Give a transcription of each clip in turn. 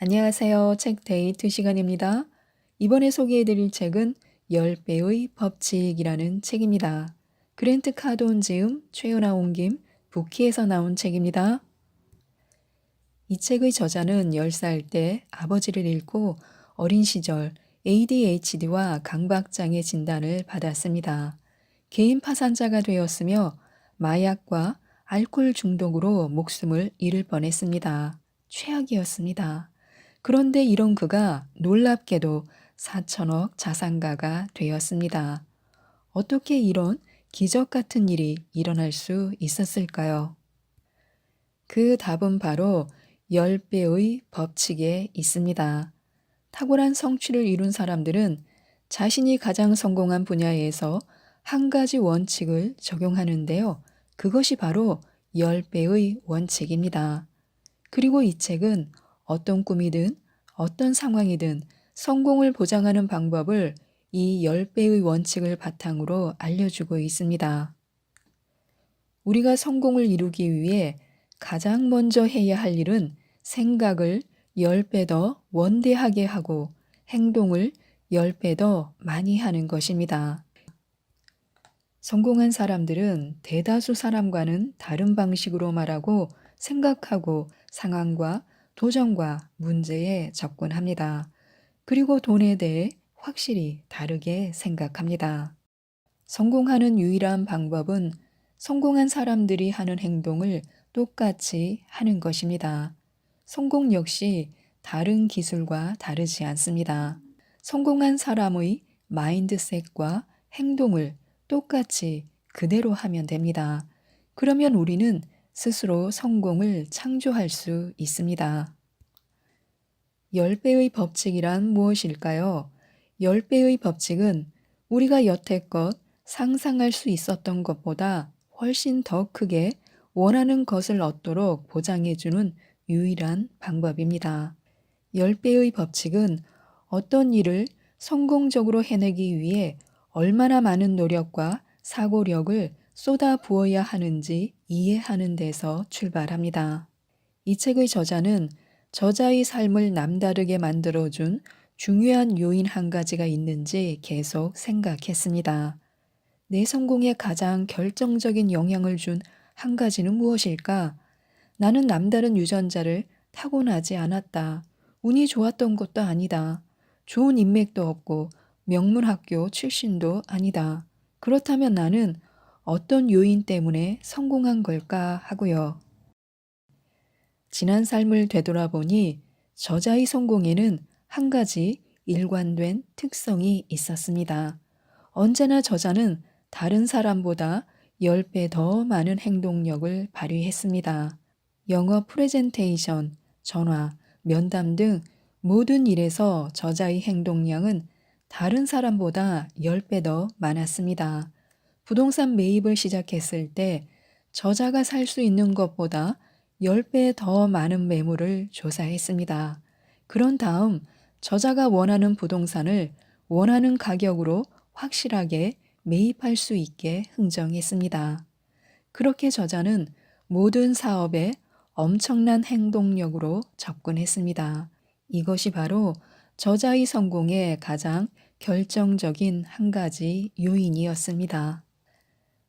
안녕하세요. 책 데이트 시간입니다. 이번에 소개해드릴 책은 10배의 법칙이라는 책입니다. 그랜트 카돈 지음, 최연아 옮김, 부키에서 나온 책입니다. 이 책의 저자는 10살 때 아버지를 잃고 어린 시절 ADHD와 강박장애 진단을 받았습니다. 개인 파산자가 되었으며 마약과 알코올 중독으로 목숨을 잃을 뻔했습니다. 최악이었습니다. 그런데 이런 그가 놀랍게도 4천억 자산가가 되었습니다. 어떻게 이런 기적 같은 일이 일어날 수 있었을까요? 그 답은 바로 10배의 법칙에 있습니다. 탁월한 성취를 이룬 사람들은 자신이 가장 성공한 분야에서 한 가지 원칙을 적용하는데요. 그것이 바로 10배의 원칙입니다. 그리고 이 책은 어떤 꿈이든 어떤 상황이든 성공을 보장하는 방법을 이 10배의 원칙을 바탕으로 알려주고 있습니다. 우리가 성공을 이루기 위해 가장 먼저 해야 할 일은 생각을 10배 더 원대하게 하고 행동을 10배 더 많이 하는 것입니다. 성공한 사람들은 대다수 사람과는 다른 방식으로 말하고 생각하고 상황과 도전과 문제에 접근합니다. 그리고 돈에 대해 확실히 다르게 생각합니다. 성공하는 유일한 방법은 성공한 사람들이 하는 행동을 똑같이 하는 것입니다. 성공 역시 다른 기술과 다르지 않습니다. 성공한 사람의 마인드셋과 행동을 똑같이 그대로 하면 됩니다. 그러면 우리는 스스로 성공을 창조할 수 있습니다. 10배의 법칙이란 무엇일까요? 10배의 법칙은 우리가 여태껏 상상할 수 있었던 것보다 훨씬 더 크게 원하는 것을 얻도록 보장해주는 유일한 방법입니다. 10배의 법칙은 어떤 일을 성공적으로 해내기 위해 얼마나 많은 노력과 사고력을 쏟아 부어야 하는지 이해하는 데서 출발합니다. 이 책의 저자는 저자의 삶을 남다르게 만들어준 중요한 요인 한 가지가 있는지 계속 생각했습니다. 내 성공에 가장 결정적인 영향을 준 한 가지는 무엇일까? 나는 남다른 유전자를 타고나지 않았다. 운이 좋았던 것도 아니다. 좋은 인맥도 없고 명문 학교 출신도 아니다. 그렇다면 나는 어떤 요인 때문에 성공한 걸까 하고요. 지난 삶을 되돌아보니 저자의 성공에는 한 가지 일관된 특성이 있었습니다. 언제나 저자는 다른 사람보다 10배 더 많은 행동력을 발휘했습니다. 영어 프레젠테이션, 전화, 면담 등 모든 일에서 저자의 행동량은 다른 사람보다 10배 더 많았습니다. 부동산 매입을 시작했을 때 저자가 살 수 있는 것보다 10배 더 많은 매물을 조사했습니다. 그런 다음 저자가 원하는 부동산을 원하는 가격으로 확실하게 매입할 수 있게 흥정했습니다. 그렇게 저자는 모든 사업에 엄청난 행동력으로 접근했습니다. 이것이 바로 저자의 성공의 가장 결정적인 한 가지 요인이었습니다.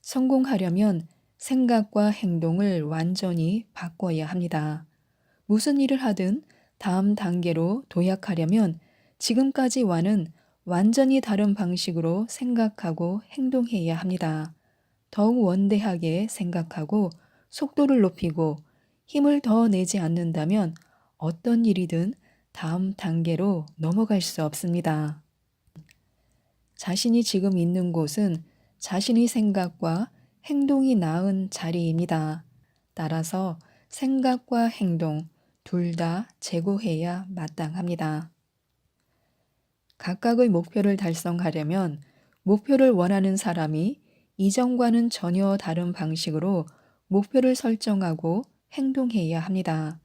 성공하려면 생각과 행동을 완전히 바꿔야 합니다. 무슨 일을 하든 다음 단계로 도약하려면 지금까지와는 완전히 다른 방식으로 생각하고 행동해야 합니다. 더욱 원대하게 생각하고 속도를 높이고 힘을 더 내지 않는다면 어떤 일이든 다음 단계로 넘어갈 수 없습니다. 자신이 지금 있는 곳은 자신의 생각과 행동이 낳은 자리입니다. 따라서 생각과 행동 둘 다 제고해야 마땅합니다. 각각의 목표를 달성하려면 목표를 원하는 사람이 이전과는 전혀 다른 방식으로 목표를 설정하고 행동해야 합니다.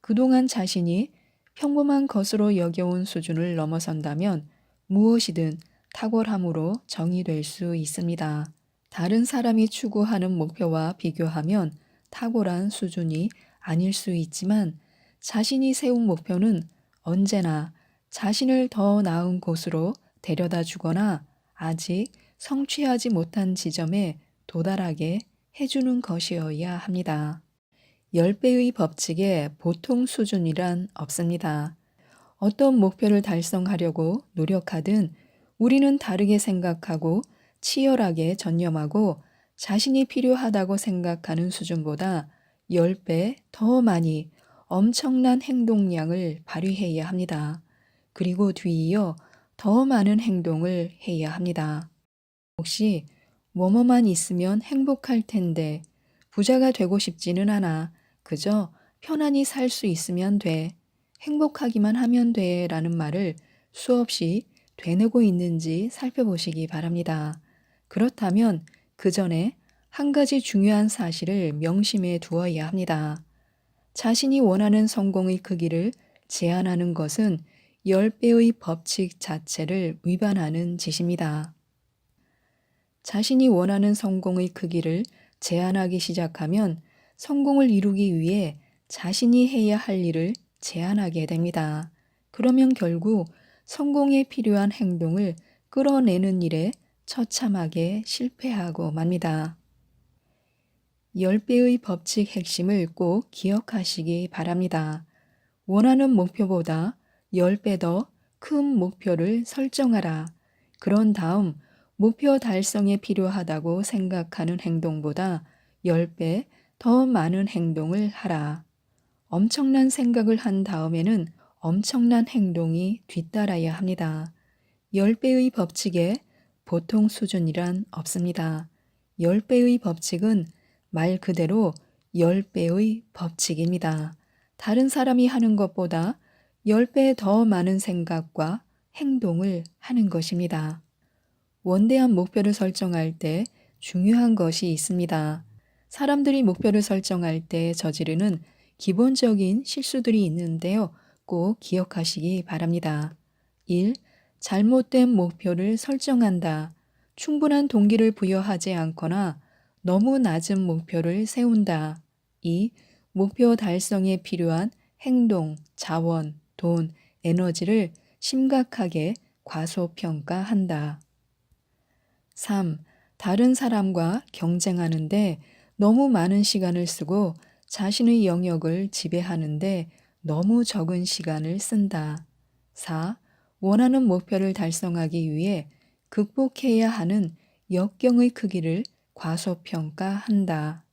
그동안 자신이 평범한 것으로 여겨온 수준을 넘어선다면 무엇이든 탁월함으로 정의될 수 있습니다. 다른 사람이 추구하는 목표와 비교하면 탁월한 수준이 아닐 수 있지만 자신이 세운 목표는 언제나 자신을 더 나은 곳으로 데려다 주거나 아직 성취하지 못한 지점에 도달하게 해주는 것이어야 합니다. 10배의 법칙에 보통 수준이란 없습니다. 어떤 목표를 달성하려고 노력하든 우리는 다르게 생각하고 치열하게 전념하고 자신이 필요하다고 생각하는 수준보다 10배 더 많이 엄청난 행동량을 발휘해야 합니다. 그리고 뒤이어 더 많은 행동을 해야 합니다. 혹시 뭐뭐만 있으면 행복할 텐데 부자가 되고 싶지는 않아. 그저 편안히 살 수 있으면 돼. 행복하기만 하면 돼. 라는 말을 수없이 되뇌고 있는지 살펴보시기 바랍니다. 그렇다면 그 전에 한 가지 중요한 사실을 명심해 두어야 합니다. 자신이 원하는 성공의 크기를 제한하는 것은 10배의 법칙 자체를 위반하는 짓입니다. 자신이 원하는 성공의 크기를 제한하기 시작하면 성공을 이루기 위해 자신이 해야 할 일을 제한하게 됩니다. 그러면 결국 성공에 필요한 행동을 끌어내는 일에 처참하게 실패하고 맙니다. 10배의 법칙 핵심을 꼭 기억하시기 바랍니다. 원하는 목표보다 10배 더 큰 목표를 설정하라. 그런 다음 목표 달성에 필요하다고 생각하는 행동보다 10배 더 많은 행동을 하라. 엄청난 생각을 한 다음에는 엄청난 행동이 뒤따라야 합니다. 10배의 법칙에 보통 수준이란 없습니다. 10배의 법칙은 말 그대로 10배의 법칙입니다. 다른 사람이 하는 것보다 10배 더 많은 생각과 행동을 하는 것입니다. 원대한 목표를 설정할 때 중요한 것이 있습니다. 사람들이 목표를 설정할 때 저지르는 기본적인 실수들이 있는데요. 꼭 기억하시기 바랍니다. 1. 잘못된 목표를 설정한다. 충분한 동기를 부여하지 않거나 너무 낮은 목표를 세운다. 2. 목표 달성에 필요한 행동, 자원, 돈, 에너지를 심각하게 과소평가한다. 3. 다른 사람과 경쟁하는데 너무 많은 시간을 쓰고 자신의 영역을 지배하는데 너무 적은 시간을 쓴다. 4. 원하는 목표를 달성하기 위해 극복해야 하는 역경의 크기를 과소평가한다.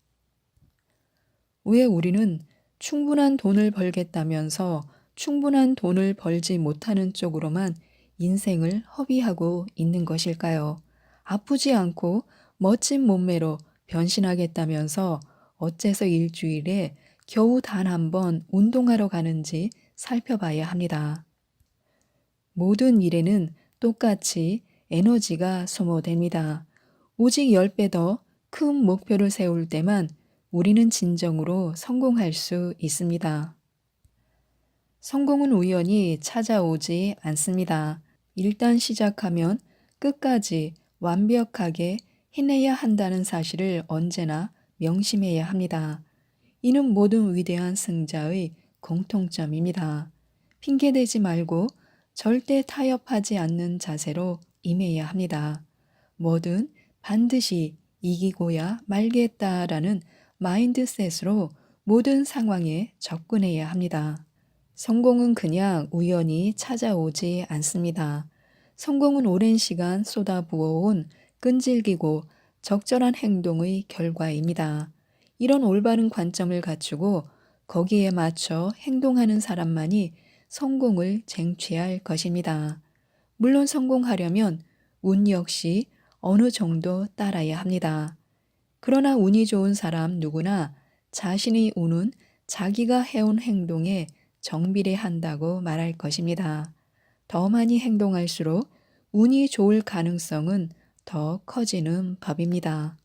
왜 우리는 충분한 돈을 벌겠다면서 충분한 돈을 벌지 못하는 쪽으로만 인생을 허비하고 있는 것일까요? 아프지 않고 멋진 몸매로 변신하겠다면서 어째서 일주일에 겨우 단 한 번 운동하러 가는지 살펴봐야 합니다. 모든 일에는 똑같이 에너지가 소모됩니다. 오직 10배 더 큰 목표를 세울 때만 우리는 진정으로 성공할 수 있습니다. 성공은 우연히 찾아오지 않습니다. 일단 시작하면 끝까지 완벽하게 해내야 한다는 사실을 언제나 명심해야 합니다. 이는 모든 위대한 승자의 공통점입니다. 핑계대지 말고 절대 타협하지 않는 자세로 임해야 합니다. 뭐든 반드시 이기고야 말겠다라는 마인드셋으로 모든 상황에 접근해야 합니다. 성공은 그냥 우연히 찾아오지 않습니다. 성공은 오랜 시간 쏟아부어온 끈질기고 적절한 행동의 결과입니다. 이런 올바른 관점을 갖추고 거기에 맞춰 행동하는 사람만이 성공을 쟁취할 것입니다. 물론 성공하려면 운 역시 어느 정도 따라야 합니다. 그러나 운이 좋은 사람 누구나 자신의 운은 자기가 해온 행동에 정비례한다고 말할 것입니다. 더 많이 행동할수록 운이 좋을 가능성은 더 커지는 법입니다.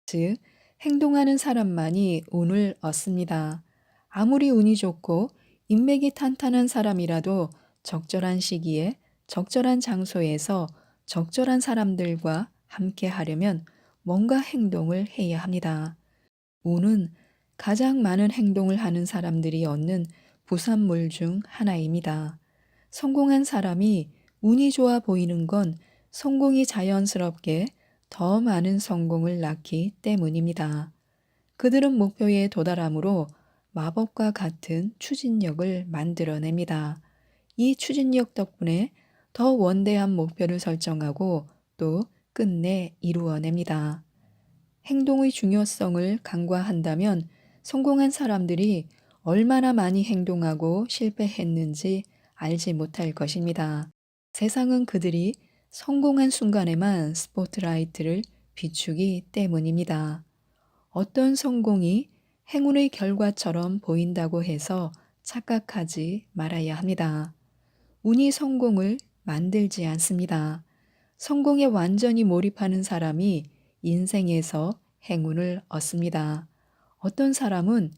즉, 행동하는 사람만이 운을 얻습니다. 아무리 운이 좋고 인맥이 탄탄한 사람이라도 적절한 시기에 적절한 장소에서 적절한 사람들과 함께 하려면 뭔가 행동을 해야 합니다. 운은 가장 많은 행동을 하는 사람들이 얻는 부산물 중 하나입니다. 성공한 사람이 운이 좋아 보이는 건 성공이 자연스럽게 더 많은 성공을 낳기 때문입니다. 그들은 목표에 도달함으로 마법과 같은 추진력을 만들어냅니다. 이 추진력 덕분에 더 원대한 목표를 설정하고 또 끝내 이루어냅니다. 행동의 중요성을 간과한다면 성공한 사람들이 얼마나 많이 행동하고 실패했는지 알지 못할 것입니다. 세상은 그들이 성공한 순간에만 스포트라이트를 비추기 때문입니다. 어떤 성공이 행운의 결과처럼 보인다고 해서 착각하지 말아야 합니다. 운이 성공을 만들지 않습니다. 성공에 완전히 몰입하는 사람이 인생에서 행운을 얻습니다. 어떤 사람은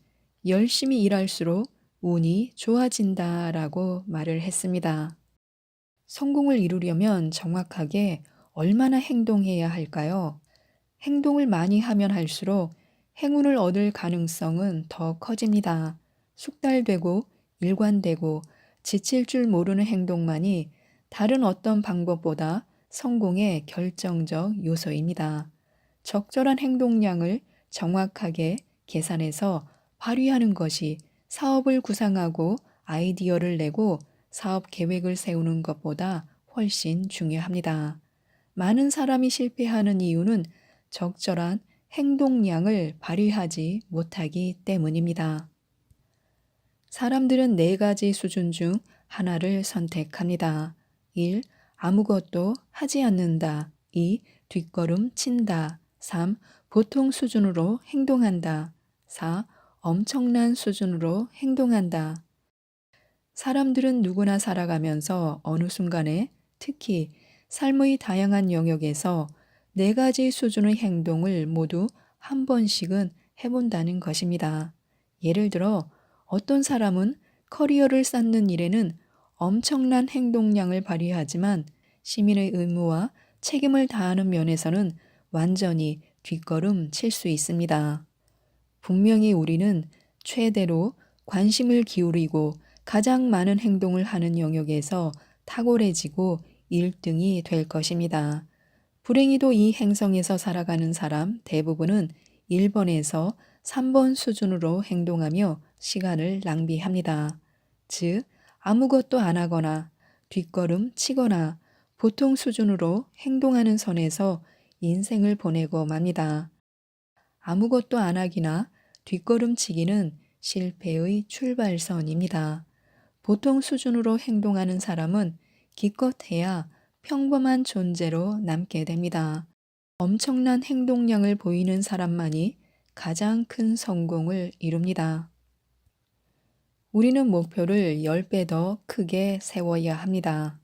열심히 일할수록 운이 좋아진다라고 말을 했습니다. 성공을 이루려면 정확하게 얼마나 행동해야 할까요? 행동을 많이 하면 할수록 행운을 얻을 가능성은 더 커집니다. 숙달되고 일관되고 지칠 줄 모르는 행동만이 다른 어떤 방법보다 성공의 결정적 요소입니다. 적절한 행동량을 정확하게 계산해서 발휘하는 것이 사업을 구상하고 아이디어를 내고 사업 계획을 세우는 것보다 훨씬 중요합니다. 많은 사람이 실패하는 이유는 적절한 행동량을 발휘하지 못하기 때문입니다. 사람들은 네 가지 수준 중 하나를 선택합니다. 1. 아무것도 하지 않는다. 2. 뒷걸음 친다. 3. 보통 수준으로 행동한다. 4. 엄청난 수준으로 행동한다. 사람들은 누구나 살아가면서 어느 순간에 특히 삶의 다양한 영역에서 네 가지 수준의 행동을 모두 한 번씩은 해본다는 것입니다. 예를 들어 어떤 사람은 커리어를 쌓는 일에는 엄청난 행동량을 발휘하지만 시민의 의무와 책임을 다하는 면에서는 완전히 뒷걸음 칠 수 있습니다. 분명히 우리는 최대로 관심을 기울이고 가장 많은 행동을 하는 영역에서 탁월해지고 1등이 될 것입니다. 불행히도 이 행성에서 살아가는 사람 대부분은 1번에서 3번 수준으로 행동하며 시간을 낭비합니다. 즉, 아무것도 안 하거나 뒷걸음 치거나 보통 수준으로 행동하는 선에서 인생을 보내고 맙니다. 아무것도 안 하기나 뒷걸음치기는 실패의 출발선입니다. 보통 수준으로 행동하는 사람은 기껏해야 평범한 존재로 남게 됩니다. 엄청난 행동량을 보이는 사람만이 가장 큰 성공을 이룹니다. 우리는 목표를 10배 더 크게 세워야 합니다.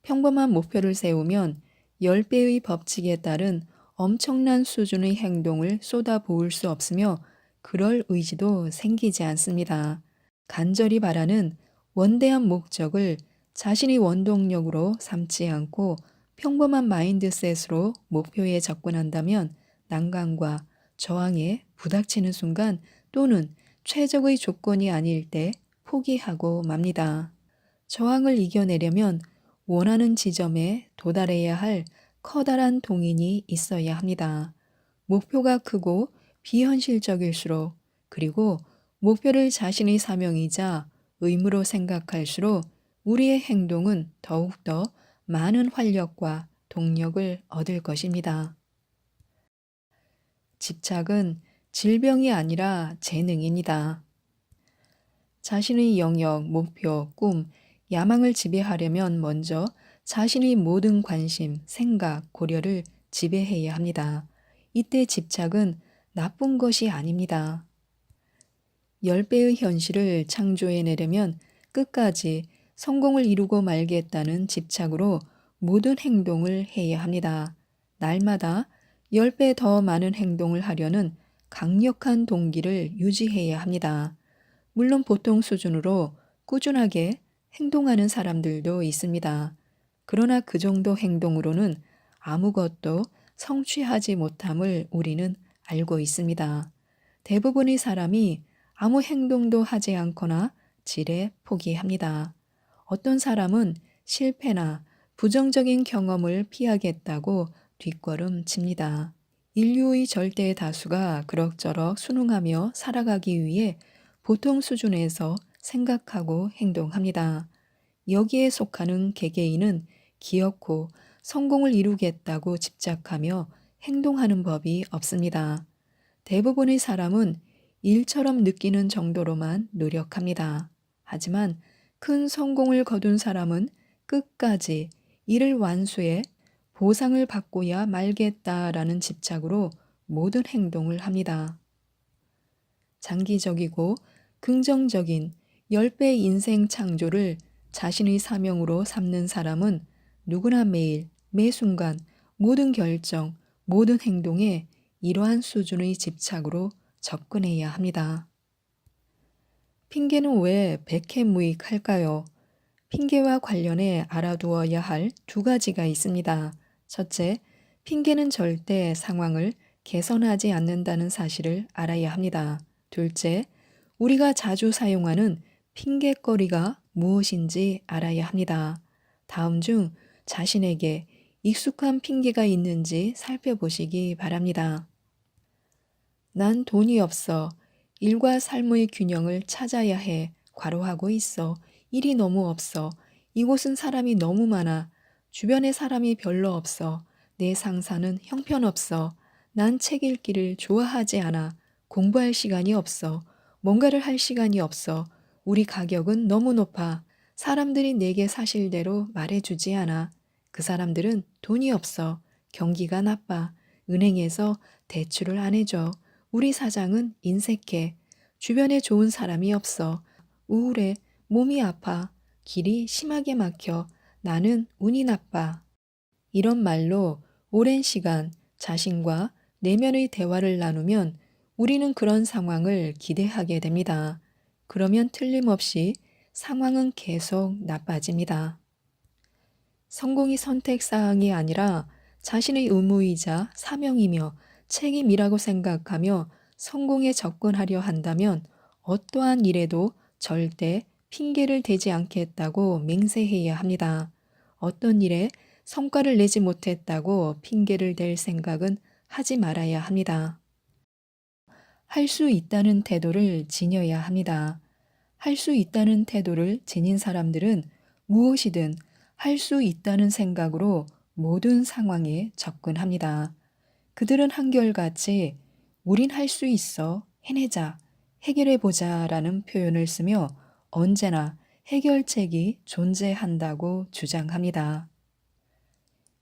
평범한 목표를 세우면 10배의 법칙에 따른 엄청난 수준의 행동을 쏟아부을 수 없으며 그럴 의지도 생기지 않습니다. 간절히 바라는 원대한 목적을 자신의 원동력으로 삼지 않고 평범한 마인드셋으로 목표에 접근한다면 난관과 저항에 부닥치는 순간 또는 최적의 조건이 아닐 때 포기하고 맙니다. 저항을 이겨내려면 원하는 지점에 도달해야 할 커다란 동인이 있어야 합니다. 목표가 크고 비현실적일수록 그리고 목표를 자신의 사명이자 의무로 생각할수록 우리의 행동은 더욱더 많은 활력과 동력을 얻을 것입니다. 집착은 질병이 아니라 재능입니다. 자신의 영역, 목표, 꿈, 야망을 지배하려면 먼저 자신의 모든 관심, 생각, 고려를 지배해야 합니다. 이때 집착은 나쁜 것이 아닙니다. 10배의 현실을 창조해내려면 끝까지 성공을 이루고 말겠다는 집착으로 모든 행동을 해야 합니다. 날마다 10배 더 많은 행동을 하려는 강력한 동기를 유지해야 합니다. 물론 보통 수준으로 꾸준하게 행동하는 사람들도 있습니다. 그러나 그 정도 행동으로는 아무것도 성취하지 못함을 우리는 알고 있습니다. 대부분의 사람이 아무 행동도 하지 않거나 지레 포기합니다. 어떤 사람은 실패나 부정적인 경험을 피하겠다고 뒷걸음 칩니다. 인류의 절대 다수가 그럭저럭 순응하며 살아가기 위해 보통 수준에서 생각하고 행동합니다. 여기에 속하는 개개인은 기어코 성공을 이루겠다고 집착하며 행동하는 법이 없습니다. 대부분의 사람은 일처럼 느끼는 정도로만 노력합니다. 하지만 큰 성공을 거둔 사람은 끝까지 이를 완수해 보상을 받고야 말겠다라는 집착으로 모든 행동을 합니다. 장기적이고 긍정적인 10배 인생 창조를 자신의 사명으로 삼는 사람은 누구나 매일, 매 순간, 모든 결정, 모든 행동에 이러한 수준의 집착으로 접근해야 합니다. 핑계는 왜 백해무익할까요? 핑계와 관련해 알아두어야 할 두 가지가 있습니다. 첫째, 핑계는 절대 상황을 개선하지 않는다는 사실을 알아야 합니다. 둘째, 우리가 자주 사용하는 핑계거리가 무엇인지 알아야 합니다. 다음 중 자신에게 익숙한 핑계가 있는지 살펴보시기 바랍니다. 난 돈이 없어. 일과 삶의 균형을 찾아야 해. 과로하고 있어. 일이 너무 없어. 이곳은 사람이 너무 많아. 주변에 사람이 별로 없어. 내 상사는 형편없어. 난 책 읽기를 좋아하지 않아. 공부할 시간이 없어. 뭔가를 할 시간이 없어. 우리 가격은 너무 높아. 사람들이 내게 사실대로 말해주지 않아. 그 사람들은 돈이 없어. 경기가 나빠. 은행에서 대출을 안 해줘. 우리 사장은 인색해. 주변에 좋은 사람이 없어. 우울해. 몸이 아파. 길이 심하게 막혀. 나는 운이 나빠. 이런 말로 오랜 시간 자신과 내면의 대화를 나누면 우리는 그런 상황을 기대하게 됩니다. 그러면 틀림없이 상황은 계속 나빠집니다. 성공이 선택사항이 아니라 자신의 의무이자 사명이며 책임이라고 생각하며 성공에 접근하려 한다면 어떠한 일에도 절대 핑계를 대지 않겠다고 맹세해야 합니다. 어떤 일에 성과를 내지 못했다고 핑계를 댈 생각은 하지 말아야 합니다. 할 수 있다는 태도를 지녀야 합니다. 할 수 있다는 태도를 지닌 사람들은 무엇이든 할 수 있다는 생각으로 모든 상황에 접근합니다. 그들은 한결같이 우린 할 수 있어, 해내자, 해결해보자 라는 표현을 쓰며 언제나 해결책이 존재한다고 주장합니다.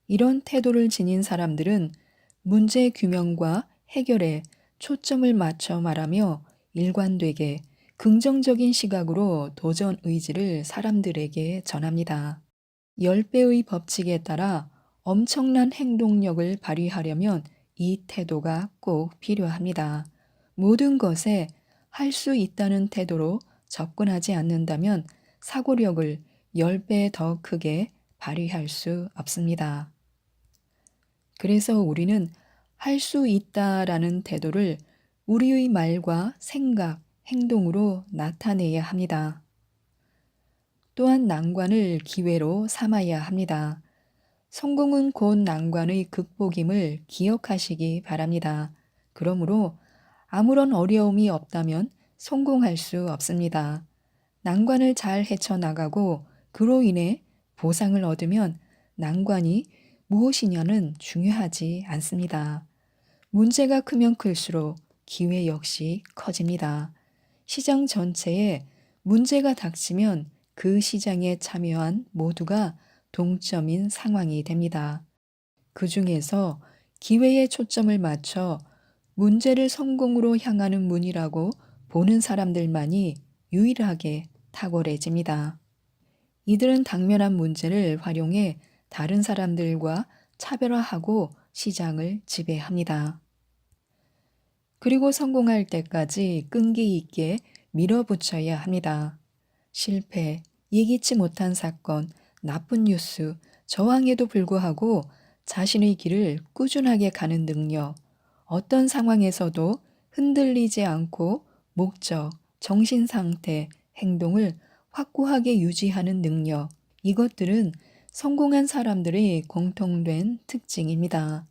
이런 태도를 지닌 사람들은 문제 규명과 해결에 초점을 맞춰 말하며 일관되게 긍정적인 시각으로 도전 의지를 사람들에게 전합니다. 10배의 법칙에 따라 엄청난 행동력을 발휘하려면 이 태도가 꼭 필요합니다. 모든 것에 할 수 있다는 태도로 접근하지 않는다면 사고력을 10배 더 크게 발휘할 수 없습니다. 그래서 우리는 할 수 있다라는 태도를 우리의 말과 생각, 행동으로 나타내야 합니다. 또한 난관을 기회로 삼아야 합니다. 성공은 곧 난관의 극복임을 기억하시기 바랍니다. 그러므로 아무런 어려움이 없다면 성공할 수 없습니다. 난관을 잘 헤쳐나가고 그로 인해 보상을 얻으면 난관이 무엇이냐는 중요하지 않습니다. 문제가 크면 클수록 기회 역시 커집니다. 시장 전체에 문제가 닥치면 그 시장에 참여한 모두가 동점인 상황이 됩니다. 그 중에서 기회에 초점을 맞춰 문제를 성공으로 향하는 문이라고 보는 사람들만이 유일하게 탁월해집니다. 이들은 당면한 문제를 활용해 다른 사람들과 차별화하고 시장을 지배합니다. 그리고 성공할 때까지 끈기 있게 밀어붙여야 합니다. 실패, 예기치 못한 사건, 나쁜 뉴스, 저항에도 불구하고 자신의 길을 꾸준하게 가는 능력, 어떤 상황에서도 흔들리지 않고 목적, 정신 상태, 행동을 확고하게 유지하는 능력, 이것들은 성공한 사람들의 공통된 특징입니다.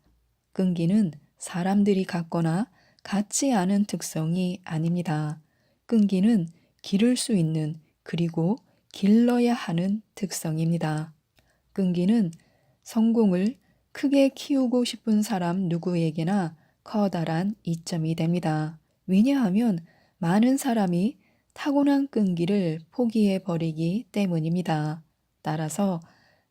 끈기는 사람들이 갖거나 갖지 않은 특성이 아닙니다. 끈기는 기를 수 있는 그리고 길러야 하는 특성입니다. 끈기는 성공을 크게 키우고 싶은 사람 누구에게나 커다란 이점이 됩니다. 왜냐하면 많은 사람이 타고난 끈기를 포기해 버리기 때문입니다. 따라서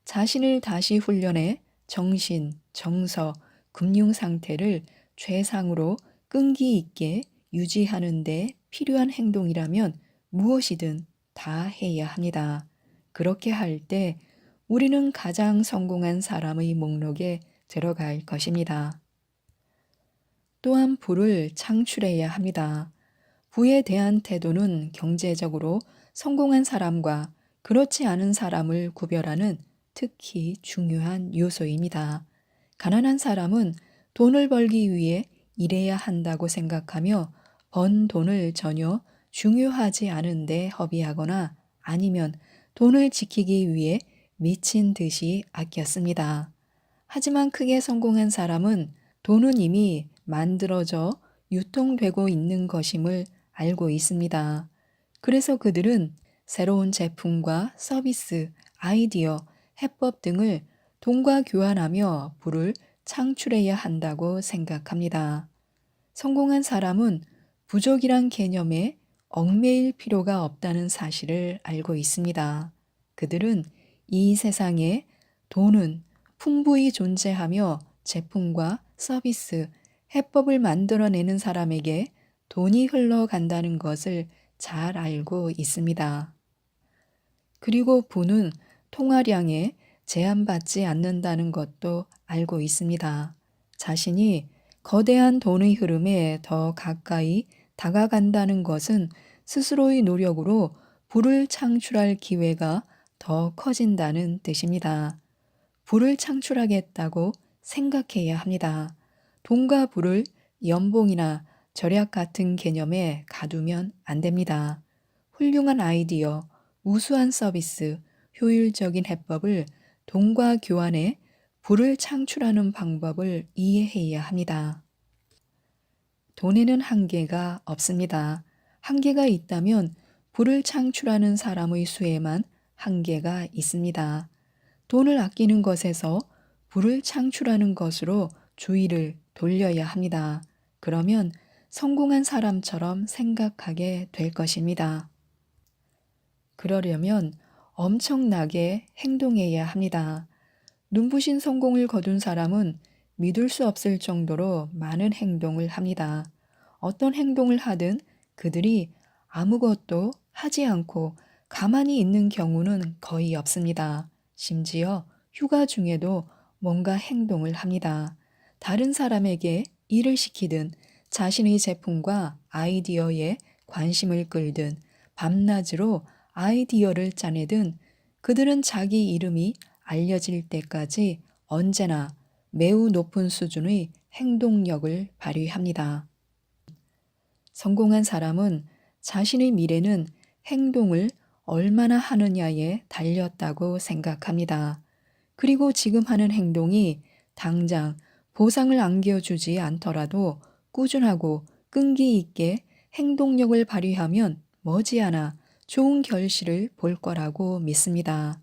자신을 다시 훈련해 정신, 정서, 금융 상태를 최상으로 끈기 있게 유지하는 데 필요한 행동이라면 무엇이든 다 해야 합니다. 그렇게 할 때 우리는 가장 성공한 사람의 목록에 들어갈 것입니다. 또한 부를 창출해야 합니다. 부에 대한 태도는 경제적으로 성공한 사람과 그렇지 않은 사람을 구별하는 특히 중요한 요소입니다. 가난한 사람은 돈을 벌기 위해 일해야 한다고 생각하며 번 돈을 전혀 중요하지 않은데 허비하거나 아니면 돈을 지키기 위해 미친 듯이 아꼈습니다. 하지만 크게 성공한 사람은 돈은 이미 만들어져 유통되고 있는 것임을 알고 있습니다. 그래서 그들은 새로운 제품과 서비스, 아이디어, 해법 등을 돈과 교환하며 부를 창출해야 한다고 생각합니다. 성공한 사람은 부족이란 개념에 얽매일 필요가 없다는 사실을 알고 있습니다. 그들은 이 세상에 돈은 풍부히 존재하며 제품과 서비스, 해법을 만들어내는 사람에게 돈이 흘러간다는 것을 잘 알고 있습니다. 그리고 부는 통화량에 제한받지 않는다는 것도 알고 있습니다. 자신이 거대한 돈의 흐름에 더 가까이 다가간다는 것은 스스로의 노력으로 부를 창출할 기회가 더 커진다는 뜻입니다. 부를 창출하겠다고 생각해야 합니다. 돈과 부를 연봉이나 절약 같은 개념에 가두면 안 됩니다. 훌륭한 아이디어, 우수한 서비스, 효율적인 해법을 돈과 교환해 부를 창출하는 방법을 이해해야 합니다. 돈에는 한계가 없습니다. 한계가 있다면 부를 창출하는 사람의 수에만 한계가 있습니다. 돈을 아끼는 것에서 부를 창출하는 것으로 주의를 돌려야 합니다. 그러면 성공한 사람처럼 생각하게 될 것입니다. 그러려면 엄청나게 행동해야 합니다. 눈부신 성공을 거둔 사람은 믿을 수 없을 정도로 많은 행동을 합니다. 어떤 행동을 하든 그들이 아무것도 하지 않고 가만히 있는 경우는 거의 없습니다. 심지어 휴가 중에도 뭔가 행동을 합니다. 다른 사람에게 일을 시키든 자신의 제품과 아이디어에 관심을 끌든 밤낮으로 아이디어를 짜내든 그들은 자기 이름이 알려질 때까지 언제나 매우 높은 수준의 행동력을 발휘합니다. 성공한 사람은 자신의 미래는 행동을 얼마나 하느냐에 달렸다고 생각합니다. 그리고 지금 하는 행동이 당장 보상을 안겨주지 않더라도 꾸준하고 끈기 있게 행동력을 발휘하면 머지않아 좋은 결실을 볼 거라고 믿습니다.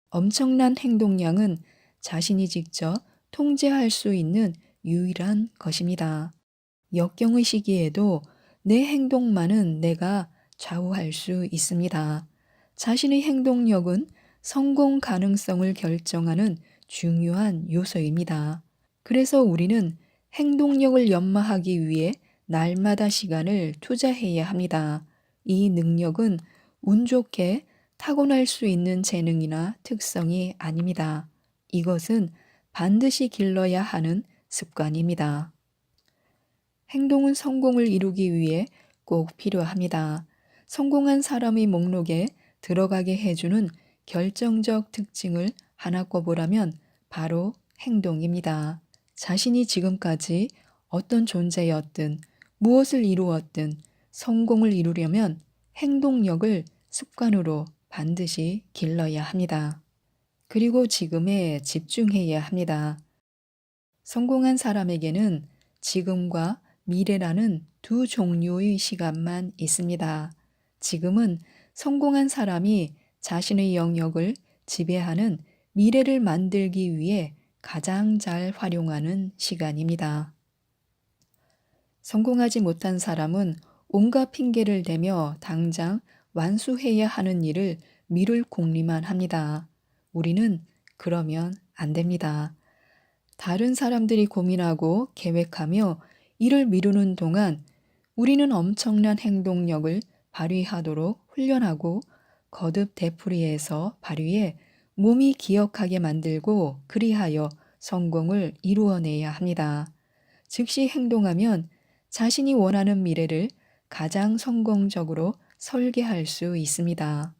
엄청난 행동량은 자신이 직접 통제할 수 있는 유일한 것입니다. 역경의 시기에도 내 행동만은 내가 좌우할 수 있습니다. 자신의 행동력은 성공 가능성을 결정하는 중요한 요소입니다. 그래서 우리는 행동력을 연마하기 위해 날마다 시간을 투자해야 합니다. 이 능력은 운 좋게 타고날 수 있는 재능이나 특성이 아닙니다. 이것은 반드시 길러야 하는 습관입니다. 행동은 성공을 이루기 위해 꼭 필요합니다. 성공한 사람의 목록에 들어가게 해주는 결정적 특징을 하나 꼽으라면 바로 행동입니다. 자신이 지금까지 어떤 존재였든 무엇을 이루었든 성공을 이루려면 행동력을 습관으로 반드시 길러야 합니다. 그리고 지금에 집중해야 합니다. 성공한 사람에게는 지금과 미래라는 두 종류의 시간만 있습니다. 지금은 성공한 사람이 자신의 영역을 지배하는 미래를 만들기 위해 가장 잘 활용하는 시간입니다. 성공하지 못한 사람은 온갖 핑계를 대며 당장 완수해야 하는 일을 미룰 궁리만 합니다. 우리는 그러면 안 됩니다. 다른 사람들이 고민하고 계획하며 이를 미루는 동안 우리는 엄청난 행동력을 발휘하도록 훈련하고 거듭 되풀이해서 발휘해 몸이 기억하게 만들고 그리하여 성공을 이루어내야 합니다. 즉시 행동하면 자신이 원하는 미래를 가장 성공적으로 설계할 수 있습니다.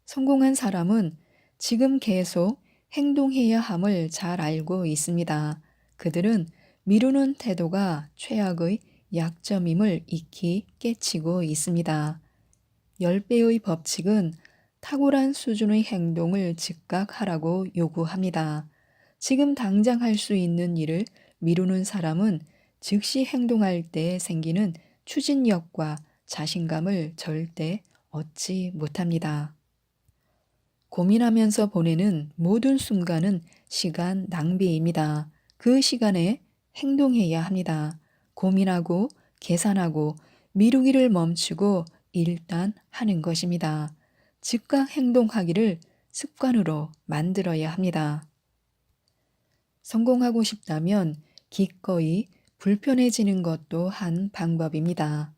성공한 사람은 지금 계속 행동해야 함을 잘 알고 있습니다. 그들은 미루는 태도가 최악의 약점임을 익히 깨치고 있습니다. 10배의 법칙은 탁월한 수준의 행동을 즉각 하라고 요구합니다. 지금 당장 할 수 있는 일을 미루는 사람은 즉시 행동할 때 생기는 추진력과 자신감을 절대 얻지 못합니다. 고민하면서 보내는 모든 순간은 시간 낭비입니다. 그 시간에 행동해야 합니다. 고민하고 계산하고 미루기를 멈추고 일단 하는 것입니다. 즉각 행동하기를 습관으로 만들어야 합니다. 성공하고 싶다면 기꺼이 불편해지는 것도 한 방법입니다.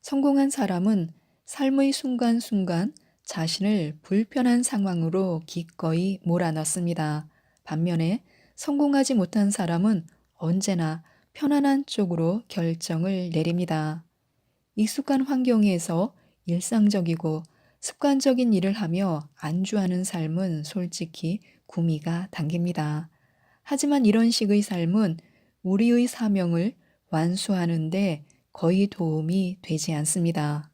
성공한 사람은 삶의 순간순간 자신을 불편한 상황으로 기꺼이 몰아넣습니다. 반면에 성공하지 못한 사람은 언제나 편안한 쪽으로 결정을 내립니다. 익숙한 환경에서 일상적이고 습관적인 일을 하며 안주하는 삶은 솔직히 구미가 당깁니다. 하지만 이런 식의 삶은 우리의 사명을 완수하는데 거의 도움이 되지 않습니다.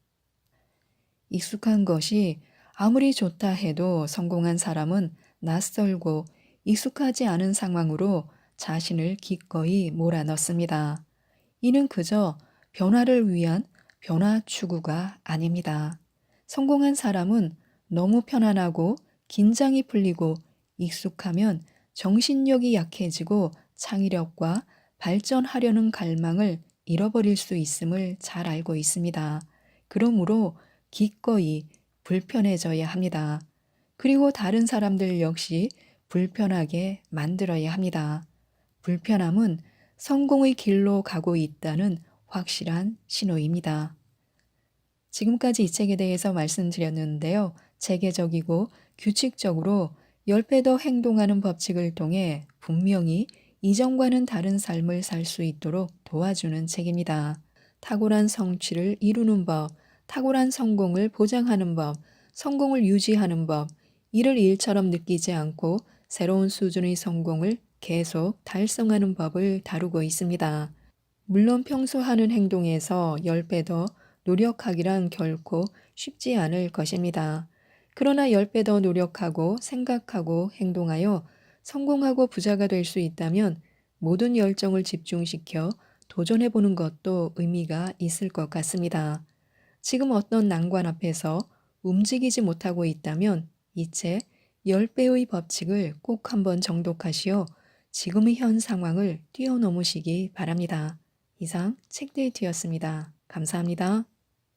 익숙한 것이 아무리 좋다 해도 성공한 사람은 낯설고 익숙하지 않은 상황으로 자신을 기꺼이 몰아넣습니다. 이는 그저 변화를 위한 변화 추구가 아닙니다. 성공한 사람은 너무 편안하고 긴장이 풀리고 익숙하면 정신력이 약해지고 창의력과 발전하려는 갈망을 잃어버릴 수 있음을 잘 알고 있습니다. 그러므로 기꺼이 불편해져야 합니다. 그리고 다른 사람들 역시 불편하게 만들어야 합니다. 불편함은 성공의 길로 가고 있다는 확실한 신호입니다. 지금까지 이 책에 대해서 말씀드렸는데요. 체계적이고 규칙적으로 10배 더 행동하는 법칙을 통해 분명히 이전과는 다른 삶을 살 수 있도록 도와주는 책입니다. 탁월한 성취를 이루는 법, 탁월한 성공을 보장하는 법, 성공을 유지하는 법, 이를 일처럼 느끼지 않고 새로운 수준의 성공을 계속 달성하는 법을 다루고 있습니다. 물론 평소 하는 행동에서 10배 더 노력하기란 결코 쉽지 않을 것입니다. 그러나 10배 더 노력하고 생각하고 행동하여 성공하고 부자가 될 수 있다면 모든 열정을 집중시켜 도전해보는 것도 의미가 있을 것 같습니다. 지금 어떤 난관 앞에서 움직이지 못하고 있다면 이 책 10배의 법칙을 꼭 한번 정독하시어 지금의 현 상황을 뛰어넘으시기 바랍니다. 이상 책데이트였습니다. 감사합니다.